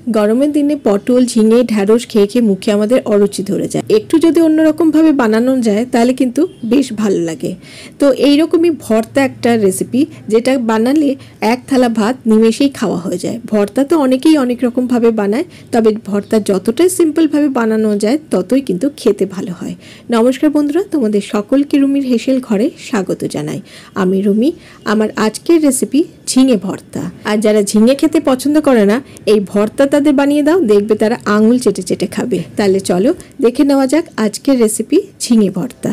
গরমের দিনে পটল ঝিঙে ঢ্যাঁড়স খেয়ে খেয়ে মুখে আমাদের অরুচি ধরে যায়। একটু যদি অন্যরকম ভাবে বানানো যায় তাহলে কিন্তু বেশ ভালো লাগে। তো এইরকমই ভর্তা একটা রেসিপি যেটা বানালে এক থালা ভাত নিমেষেই খাওয়া হয়ে যায়। ভর্তা তো অনেকেই অনেক রকম ভাবে বানায়, তবে ভর্তা যতটাই সিম্পল ভাবে বানানো যায় ততই কিন্তু খেতে ভালো হয়। নমস্কার বন্ধুরা, তোমাদের সকলকে রুমির হেসেল ঘরে স্বাগত জানাই। আমি রুমি। আমার আজকের রেসিপি ঝিঙে ভর্তা। আর যারা ঝিঙে খেতে পছন্দ করে না, এই ভর্তা তাদের বানিয়ে দাও, দেখবে তারা আঙুল চেটে চেটে খাবে। তাহলে চলো দেখে নেওয়া যাক আজকের রেসিপি ঝিঙে ভর্তা।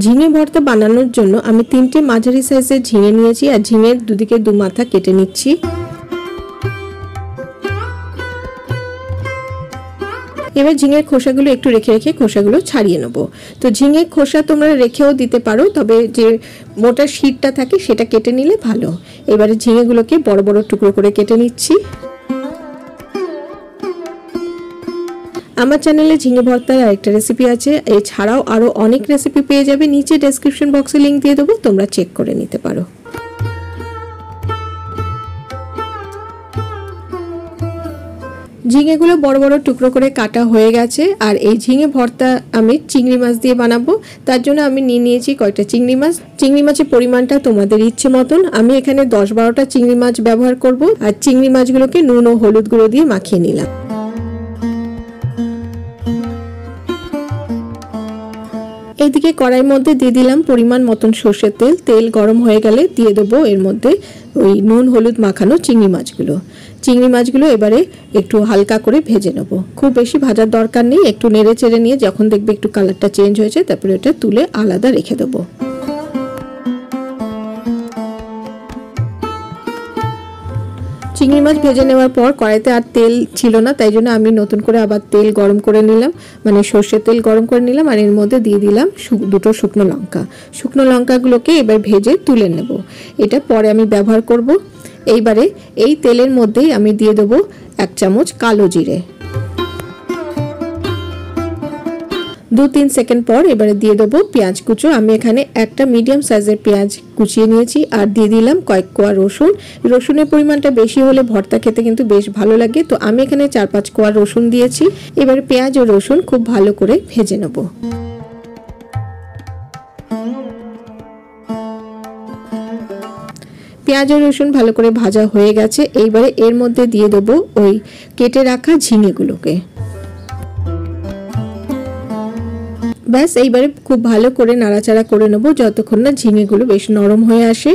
ঝিঙে ভর্তা বানানোর জন্য আমি 3টে মাঝারি সাইজের ঝিঙে নিয়েছি আর ঝিঙের দুদিকে দু মাথা কেটে নিচ্ছি। এবার ঝিঙের খোসাগুলো একটু রেখে রেখে খোসাগুলো ছাড়িয়ে নেবো। তো ঝিঙের খোসা তোমরা রেখেও দিতে পারো, তবে যে মোটা শীটটা থাকে সেটা কেটে নিলে ভালো। এবারে ঝিঙেগুলোকে বড় বড় টুকরো করে কেটে নিচ্ছি। আমার চ্যানেলে ঝিঙে ভর্তার আরেকটা রেসিপি আছে, এছাড়াও আরও অনেক রেসিপি পেয়ে যাবে। নিচে ডেসক্রিপশন বক্সে লিঙ্ক দিয়ে দেবো, তোমরা চেক করে নিতে পারো। ঝিঙেগুলো বড় বড় টুকরো করে কাটা হয়ে গেছে। আর এই ঝিঙে ভর্তা আমি চিংড়ি মাছ দিয়ে বানাবো, তার জন্য আমি নিয়ে নিয়েছি কয়েকটা চিংড়ি মাছ। চিংড়ি মাছের পরিমাণটা তোমাদের ইচ্ছে মতন। আমি এখানে 10-12টা চিংড়ি মাছ ব্যবহার করব। আর চিংড়ি মাছগুলোকে নুন ও হলুদ গুঁড়ো দিয়ে মাখিয়ে নিলাম। এইদিকে কড়াইয়ের মধ্যে দিয়ে দিলাম পরিমাণ মতন সর্ষের তেল। তেল গরম হয়ে গেলে দিয়ে দেবো এর মধ্যে ওই নুন হলুদ মাখানো চিংড়ি মাছগুলো। চিংড়ি মাছগুলো এবারে একটু হালকা করে ভেজে নেব। খুব বেশি ভাজার দরকার নেই, একটু নেড়ে চেড়ে নিয়ে যখন দেখবে একটু কালারটা চেঞ্জ হয়েছে তারপরে এটা তুলে আলাদা রেখে দেবো। চিংড়ি মাছ ভেজে নেওয়ার পর কড়াইতে আর তেল ছিল না, তাই জন্য আমি নতুন করে আবার তেল গরম করে নিলাম, মানে সর্ষের তেল গরম করে নিলাম। আর এর মধ্যে দিয়ে দিলাম দুটো শুকনো লঙ্কা। শুকনো লঙ্কাগুলোকে এবার ভেজে তুলে নেব, এটা পরে আমি ব্যবহার করব। এইবারে এই তেলের মধ্যেই আমি দিয়ে দেবো 1 চামচ কালো জিরে। 2-3 সেকেন্ড পর এবারে দিয়ে দেবো পেঁয়াজ কুচো। আমি এখানে একটা মিডিয়াম সাইজের পেঁয়াজ কুচিয়ে নিয়েছি। আর দিয়ে দিলাম কয়েক কোয়া রসুন। রসুনের পরিমাণটা বেশি হলে ভর্তা খেতে কিন্তু বেশ ভালো লাগে, তো আমি এখানে 4-5 কোয়া রসুন দিয়েছি। এবারে পেঁয়াজ ও রসুন খুব ভালো করে ভেজে নেব। পেঁয়াজ ও রসুন ভালো করে ভাজা হয়ে গেছে। এইবারে এর মধ্যে দিয়ে দেবো ওই কেটে রাখা ঝিঙেগুলোকে। ব্যাস, এইবারে খুব ভালো করে নাড়াচাড়া করে নেবো যতক্ষণ না ঝিঙেগুলো বেশ নরম হয়ে আসে।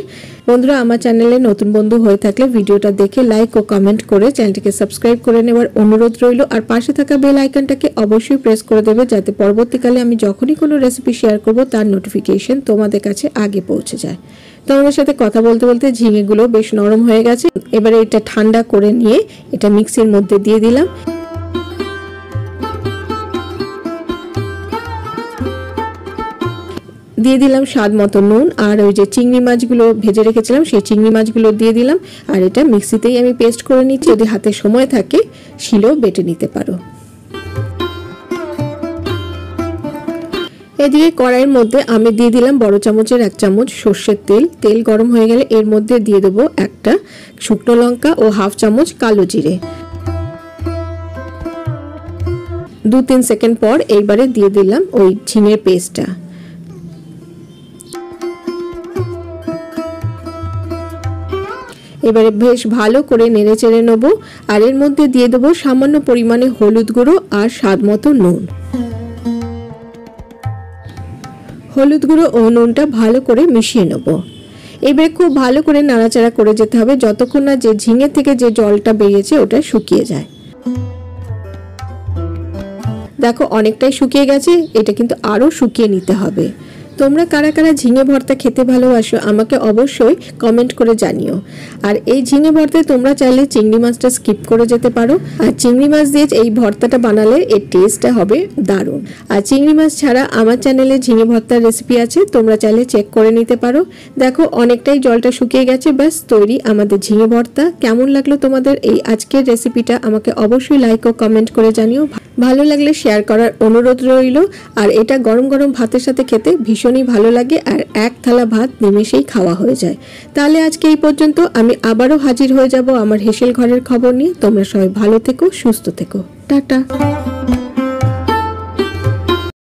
বন্ধুরা, আমার চ্যানেলে নতুন বন্ধু হয়ে থাকলে ভিডিওটা দেখে লাইক ও কমেন্ট করে চ্যানেলটিকে সাবস্ক্রাইব করে নেওয়ার অনুরোধ রইল। আর পাশে থাকা বেল আইকনটাকে অবশ্যই প্রেস করে দেবে, যাতে পরবর্তীকালে আমি যখনই কোনো রেসিপি শেয়ার করব তার নোটিফিকেশন তোমাদের কাছে আগে পৌঁছে যায়। তোমাদের সাথে কথা বলতে বলতে ঝিঙেগুলো বেশ নরম হয়ে গেছে। এবারে এটা ঠান্ডা করে নিয়ে এটা মিক্সির মধ্যে দিয়ে দিলাম। দিয়ে দিলাম স্বাদ মতো নুন। আর ওই যে চিংড়ি মাছগুলো ভেজে রেখেছিলাম সেই চিংড়ি মাছগুলো দিয়ে দিলাম। আর এটা মিক্সিতেই আমি পেস্ট করে নিচ্ছি, যদি হাতে সময় থাকে শিলেও বেটে নিতে পারো। এদিকে কড়াইয়ের মধ্যে আমি দিয়ে দিলাম বড় চামচের 1 চামচ সর্ষের তেল। তেল গরম হয়ে গেলে এর মধ্যে দিয়ে দেবো একটা শুকনো লঙ্কা ও 1/2 চামচ কালো জিরে। 2-3 সেকেন্ড পর এইবারে দিয়ে দিলাম ওই ঝিঙের পেস্টটা। এবারে বেশ ভালো করে নেড়ে চেড়ে নেব। আর এর মধ্যে দিয়ে দেবো সামান্য পরিমাণে হলুদ গুঁড়ো আর স্বাদ মতো নুন। হলুদ গুঁড়ো ও নুনটা ভালো করে মিশিয়ে নেব। এবারে খুব ভালো করে নাড়াচাড়া করে যেতে হবে যতক্ষণ না যে ঝিঙে থেকে যে জলটা বেরিয়েছে ওটা শুকিয়ে যায়। দেখো অনেকটাই শুকিয়ে গেছে, এটা কিন্তু আরো শুকিয়ে নিতে হবে। তোমরা কারা কারা ঝিঙে ভর্তা খেতে ভালোবাসো আমাকে অবশ্যই কমেন্ট করে জানিও। আর এই ঝিঙে ভর্তায় তোমরা চাইলে চিংড়ি মাছটা স্কিপ করে যেতে পারো। আর চিংড়ি মাছ দিয়ে এই ভর্তাটা বানালে এর টেস্টটা হবে দারুণ। আর চিংড়ি মাছ ছাড়া আমার চ্যানেলে ঝিঙে ভর্তার রেসিপি আছে, তোমরা চাইলে চেক করে নিতে পারো। দেখো অনেকটাই জলটা শুকিয়ে গেছে, ব্যাস তৈরি আমাদের ঝিঙে ভর্তা। কেমন লাগলো তোমাদের এই আজকের রেসিপিটা আমাকে অবশ্যই লাইক ও কমেন্ট করে জানিও। ভালো লাগলে শেয়ার করার অনুরোধ রইল। আর এটা গরম গরম ভাতের সাথে খেতে ভীষণ ভীষণই ভালো লাগে আর এক থালা ভাত নিমেষেই খাওয়া হয়ে যায়। তাহলে আজকে এই পর্যন্ত। আমি আবারও হাজির হয়ে যাব আমার হেসেল ঘরের খবর নিয়ে। তোমরা সবাই ভালো থেকো, সুস্থ থেকো। টাটা।